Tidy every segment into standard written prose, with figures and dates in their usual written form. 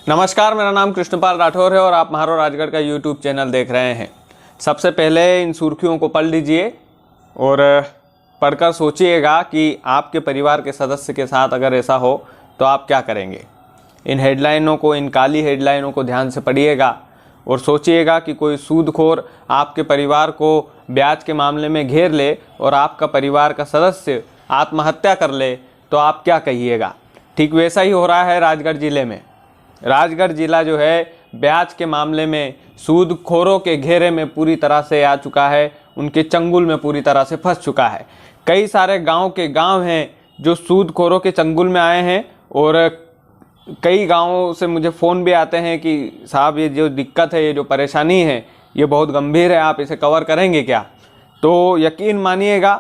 नमस्कार, मेरा नाम कृष्णपाल राठौर है और आप महारो राजगढ़ का यूट्यूब चैनल देख रहे हैं। सबसे पहले इन सुर्खियों को पढ़ लीजिए और पढ़कर सोचिएगा कि आपके परिवार के सदस्य के साथ अगर ऐसा हो तो आप क्या करेंगे। इन हेडलाइनों को, इन काली हेडलाइनों को ध्यान से पढ़िएगा और सोचिएगा कि कोई सूदखोर आपके परिवार को ब्याज के मामले में घेर ले और आपका परिवार का सदस्य आत्महत्या कर ले तो आप क्या कहिएगा। ठीक वैसा ही हो रहा है राजगढ़ ज़िले में। राजगढ़ ज़िला जो है ब्याज के मामले में सूदखोरों के घेरे में पूरी तरह से आ चुका है, उनके चंगुल में पूरी तरह से फंस चुका है। कई सारे गांव के गांव हैं जो सूदखोरों के चंगुल में आए हैं और कई गांवों से मुझे फ़ोन भी आते हैं कि साहब ये जो दिक्कत है, ये जो परेशानी है, ये बहुत गंभीर है, आप इसे कवर करेंगे क्या। तो यकीन मानिएगा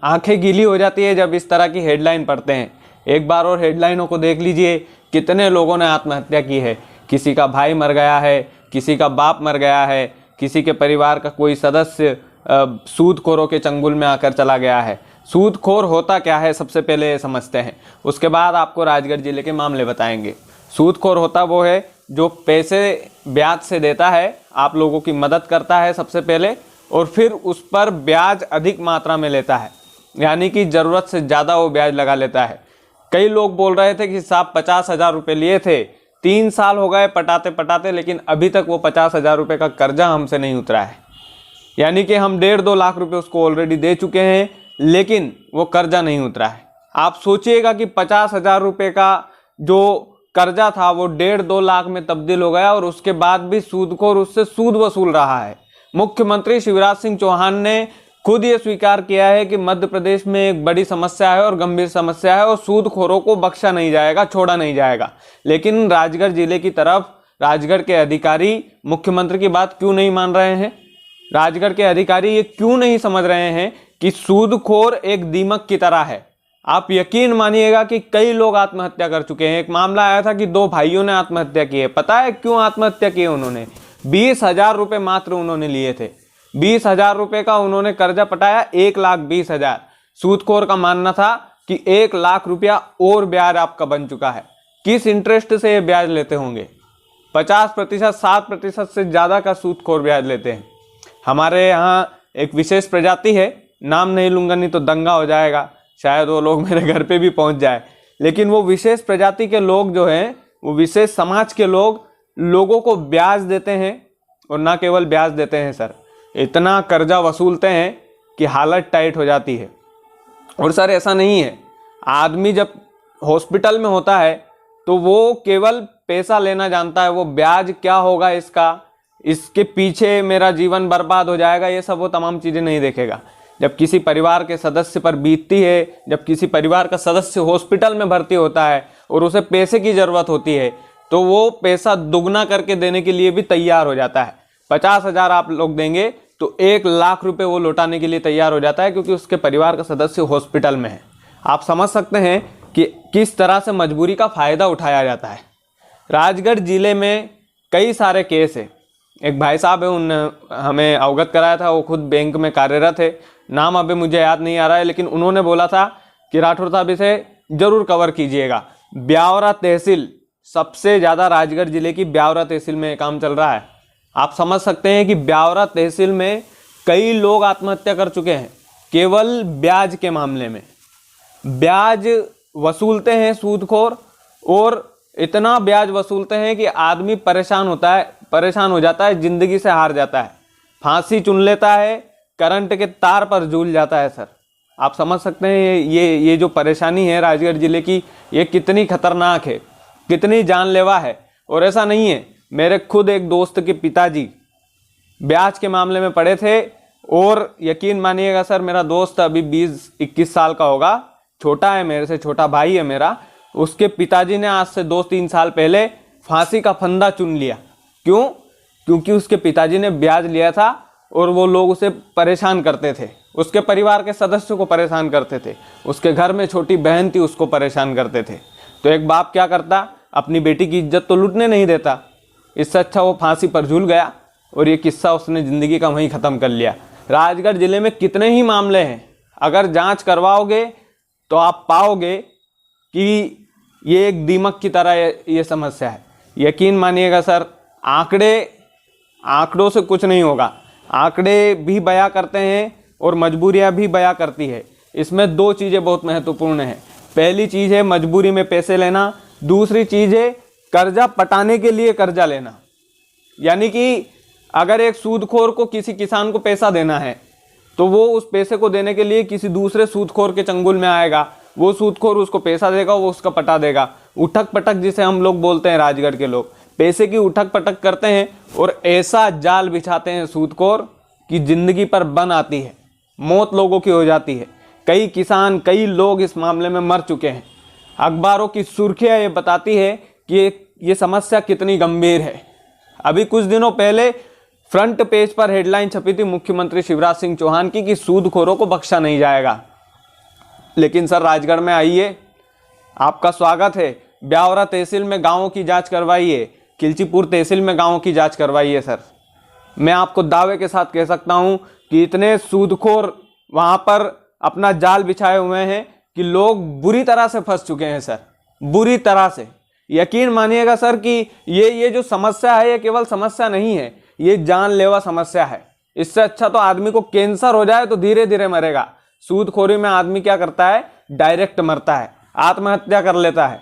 आंखें गीली हो जाती है जब इस तरह की हेडलाइन पढ़ते हैं। एक बार और हेडलाइनों को देख लीजिए, कितने लोगों ने आत्महत्या की है। किसी का भाई मर गया है, किसी का बाप मर गया है, किसी के परिवार का कोई सदस्य सूदखोरों के चंगुल में आकर चला गया है। सूदखोर होता क्या है सबसे पहले ये समझते हैं, उसके बाद आपको राजगढ़ ज़िले के मामले बताएंगे। सूदखोर होता वो है जो पैसे ब्याज से देता है, आप लोगों की मदद करता है सबसे पहले, और फिर उस पर ब्याज अधिक मात्रा में लेता है, यानी कि ज़रूरत से ज़्यादा वो ब्याज लगा लेता है। कई लोग बोल रहे थे कि साहब 50,000 रुपये लिए थे, 3 साल हो गए पटाते पटाते, लेकिन अभी तक वो 50,000 रुपये का कर्जा हमसे नहीं उतरा है। यानी कि हम 1.5-2 लाख रुपए उसको ऑलरेडी दे चुके हैं, लेकिन वो कर्जा नहीं उतरा है। आप सोचिएगा कि 50,000 रुपये का जो कर्जा था वो 1.5-2 लाख में तब्दील हो गया और उसके बाद भी सूदखोर उससे सूद वसूल रहा है। मुख्यमंत्री शिवराज सिंह चौहान ने खुद ये स्वीकार किया है कि मध्य प्रदेश में एक बड़ी समस्या है और गंभीर समस्या है और सूदखोरों को बख्शा नहीं जाएगा, छोड़ा नहीं जाएगा। लेकिन राजगढ़ जिले की तरफ राजगढ़ के अधिकारी मुख्यमंत्री की बात क्यों नहीं मान रहे हैं। राजगढ़ के अधिकारी ये क्यों नहीं समझ रहे हैं कि सूदखोर एक दीमक की तरह है। आप यकीन मानिएगा कि कई लोग आत्महत्या कर चुके हैं। एक मामला आया था कि 2 भाइयों ने आत्महत्या की है। पता है क्यों आत्महत्या की? उन्होंने 20,000 रुपये मात्र उन्होंने लिए थे। 20,000 रुपये का उन्होंने कर्जा पटाया, 1,20,000। सूदखोर का मानना था कि 1 लाख रुपया और ब्याज आपका बन चुका है। किस इंटरेस्ट से ये ब्याज लेते होंगे? 50%, 7% से ज़्यादा का सूदखोर ब्याज लेते हैं। हमारे यहाँ एक विशेष प्रजाति है, नाम नहीं लूँगा नहीं तो दंगा हो जाएगा, शायद वो लोग मेरे घर पे भी पहुँच जाए। लेकिन वो विशेष प्रजाति के लोग जो हैं, वो विशेष समाज के लोग लोगों को ब्याज देते हैं, और ना केवल ब्याज देते हैं सर, इतना कर्जा वसूलते हैं कि हालत टाइट हो जाती है। और सर ऐसा नहीं है, आदमी जब हॉस्पिटल में होता है तो वो केवल पैसा लेना जानता है, वो ब्याज क्या होगा इसका, इसके पीछे मेरा जीवन बर्बाद हो जाएगा, ये सब वो तमाम चीज़ें नहीं देखेगा। जब किसी परिवार के सदस्य पर बीतती है, जब किसी परिवार का सदस्य हॉस्पिटल में भर्ती होता है और उसे पैसे की ज़रूरत होती है, तो वो पैसा दुगना करके देने के लिए भी तैयार हो जाता है। 50,000 आप लोग देंगे तो 1 लाख रुपए वो लौटाने के लिए तैयार हो जाता है, क्योंकि उसके परिवार का सदस्य हॉस्पिटल में है। आप समझ सकते हैं कि किस तरह से मजबूरी का फ़ायदा उठाया जाता है। राजगढ़ ज़िले में कई सारे केस है। एक भाई साहब है, उन हमें अवगत कराया था, वो खुद बैंक में कार्यरत है, नाम अभी मुझे याद नहीं आ रहा है, लेकिन उन्होंने बोला था कि राठौर साहब इसे ज़रूर कवर कीजिएगा। ब्यावरा तहसील, सबसे ज़्यादा राजगढ़ ज़िले की ब्यावरा तहसील में काम चल रहा है। आप समझ सकते हैं कि ब्यावरा तहसील में कई लोग आत्महत्या कर चुके हैं केवल ब्याज के मामले में। ब्याज वसूलते हैं सूदखोर, और इतना ब्याज वसूलते हैं कि आदमी परेशान हो जाता है, ज़िंदगी से हार जाता है, फांसी चुन लेता है, करंट के तार पर झूल जाता है। सर आप समझ सकते हैं ये जो परेशानी है राजगढ़ ज़िले की, ये कितनी खतरनाक है, कितनी जानलेवा है। और ऐसा नहीं है, मेरे खुद एक दोस्त के पिताजी ब्याज के मामले में पड़े थे, और यकीन मानिएगा सर, मेरा दोस्त अभी 20-21 साल का होगा, छोटा है, मेरे से छोटा भाई है मेरा। उसके पिताजी ने आज से 2-3 साल पहले फांसी का फंदा चुन लिया। क्यों? क्योंकि उसके पिताजी ने ब्याज लिया था और वो लोग उसे परेशान करते थे, उसके परिवार के सदस्यों को परेशान करते थे, उसके घर में छोटी बहन थी उसको परेशान करते थे। तो एक बाप क्या करता, अपनी बेटी की इज्जत तो लूटने नहीं देता, इससे अच्छा वो फांसी पर झूल गया और ये किस्सा उसने ज़िंदगी का वहीं ख़त्म कर लिया। राजगढ़ ज़िले में कितने ही मामले हैं, अगर जांच करवाओगे तो आप पाओगे कि ये एक दीमक की तरह ये समस्या है। यकीन मानिएगा सर, आंकड़ों से कुछ नहीं होगा। आंकड़े भी बयां करते हैं और मजबूरियां भी बयां करती है। इसमें दो चीज़ें बहुत महत्वपूर्ण हैं। पहली चीज़ है मजबूरी में पैसे लेना, दूसरी चीज़ है कर्जा पटाने के लिए कर्जा लेना। यानी कि अगर एक सूदखोर को किसी किसान को पैसा देना है तो वो उस पैसे को देने के लिए किसी दूसरे सूदखोर के चंगुल में आएगा। वो सूदखोर उसको पैसा देगा, वो उसका पटा देगा। उठक पटक जिसे हम लोग बोलते हैं, राजगढ़ के लोग पैसे की उठक पटक करते हैं और ऐसा जाल बिछाते हैं सूदखोर कि जिंदगी पर बन आती है, मौत लोगों की हो जाती है। कई किसान, कई लोग इस मामले में मर चुके हैं। अखबारों की सुर्खियां ये बताती है कि ये समस्या कितनी गंभीर है। अभी कुछ दिनों पहले फ्रंट पेज पर हेडलाइन छपी थी मुख्यमंत्री शिवराज सिंह चौहान की कि सूदखोरों को बख्शा नहीं जाएगा। लेकिन सर, राजगढ़ में आइए, आपका स्वागत है। ब्यावरा तहसील में गांवों की जांच करवाइए, खिलचीपुर तहसील में गांवों की जांच करवाइए। सर, मैं आपको दावे के साथ कह सकता हूं कि इतने सूदखोर वहां पर अपना जाल बिछाए हुए हैं कि लोग बुरी तरह से फंस चुके हैं सर, बुरी तरह से। यकीन मानिएगा सर कि ये जो समस्या है, ये केवल समस्या नहीं है, ये जानलेवा समस्या है। इससे अच्छा तो आदमी को कैंसर हो जाए तो धीरे धीरे मरेगा। सूदखोरी में आदमी क्या करता है, डायरेक्ट मरता है, आत्महत्या कर लेता है।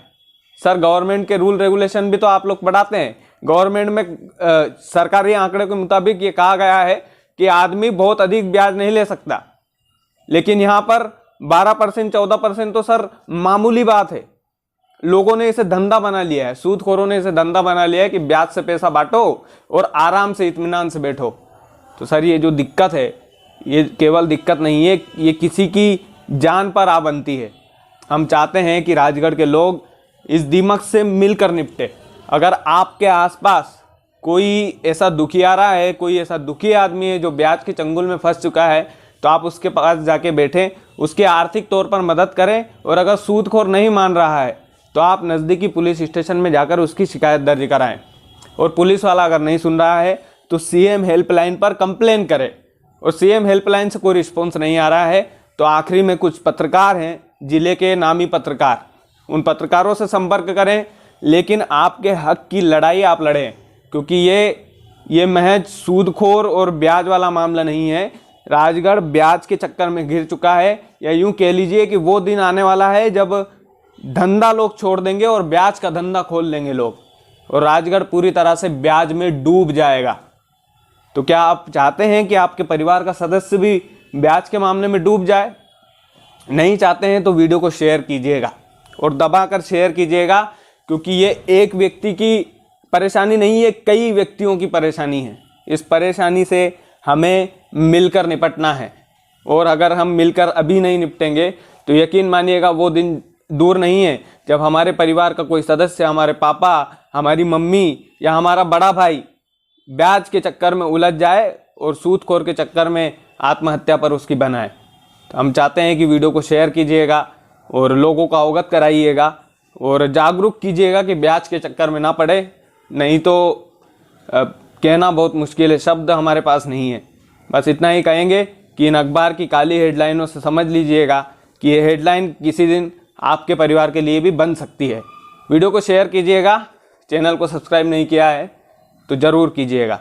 सर, गवर्नमेंट के रूल रेगुलेशन भी तो आप लोग पढ़ाते हैं। गवर्नमेंट में सरकारी आंकड़े के मुताबिक ये कहा गया है कि आदमी बहुत अधिक ब्याज नहीं ले सकता, लेकिन यहाँ पर 12% 14% तो सर मामूली बात है। लोगों ने इसे धंधा बना लिया है, सूदखोरों ने इसे धंधा बना लिया है कि ब्याज से पैसा बांटो और आराम से इत्मीनान से बैठो। तो सर, ये जो दिक्कत है, ये केवल दिक्कत नहीं है, ये किसी की जान पर आ बनती है। हम चाहते हैं कि राजगढ़ के लोग इस दीमक से मिलकर निपटे। अगर आपके आसपास कोई ऐसा दुखियारा है, कोई ऐसा दुखी आदमी है जो ब्याज के चंगुल में फंस चुका है, तो आप उसके पास जाके बैठें, उसके आर्थिक तौर पर मदद करें। और अगर सूदखोर नहीं मान रहा है तो आप नज़दीकी पुलिस स्टेशन में जाकर उसकी शिकायत दर्ज कराएं। और पुलिस वाला अगर नहीं सुन रहा है तो सीएम हेल्पलाइन पर कंप्लेन करें। और सीएम हेल्पलाइन से कोई रिस्पॉन्स नहीं आ रहा है तो आखिरी में कुछ पत्रकार हैं, जिले के नामी पत्रकार, उन पत्रकारों से संपर्क करें। लेकिन आपके हक की लड़ाई आप लड़ें, क्योंकि ये महज सूदखोर और ब्याज वाला मामला नहीं है। राजगढ़ ब्याज के चक्कर में घिर चुका है, या यूं कह लीजिए कि वो दिन आने वाला है जब धंधा लोग छोड़ देंगे और ब्याज का धंधा खोल लेंगे लोग, और राजगढ़ पूरी तरह से ब्याज में डूब जाएगा। तो क्या आप चाहते हैं कि आपके परिवार का सदस्य भी ब्याज के मामले में डूब जाए? नहीं चाहते हैं तो वीडियो को शेयर कीजिएगा और दबाकर शेयर कीजिएगा, क्योंकि ये एक व्यक्ति की परेशानी नहीं है, कई व्यक्तियों की परेशानी है। इस परेशानी से हमें मिलकर निपटना है, और अगर हम मिलकर अभी नहीं निपटेंगे तो यकीन मानिएगा वो दिन दूर नहीं है जब हमारे परिवार का कोई सदस्य, हमारे पापा, हमारी मम्मी या हमारा बड़ा भाई ब्याज के चक्कर में उलझ जाए और सूदखोर के चक्कर में आत्महत्या पर उसकी बनाए। तो हम चाहते हैं कि वीडियो को शेयर कीजिएगा और लोगों को अवगत कराइएगा और जागरूक कीजिएगा कि ब्याज के चक्कर में ना पड़े। नहीं तो कहना बहुत मुश्किल है, शब्द हमारे पास नहीं है। बस इतना ही कहेंगे कि इन अखबार की काली हेडलाइनों से समझ लीजिएगा कि ये हेडलाइन किसी दिन आपके परिवार के लिए भी बन सकती है। वीडियो को शेयर कीजिएगा, चैनल को सब्सक्राइब नहीं किया है तो ज़रूर कीजिएगा।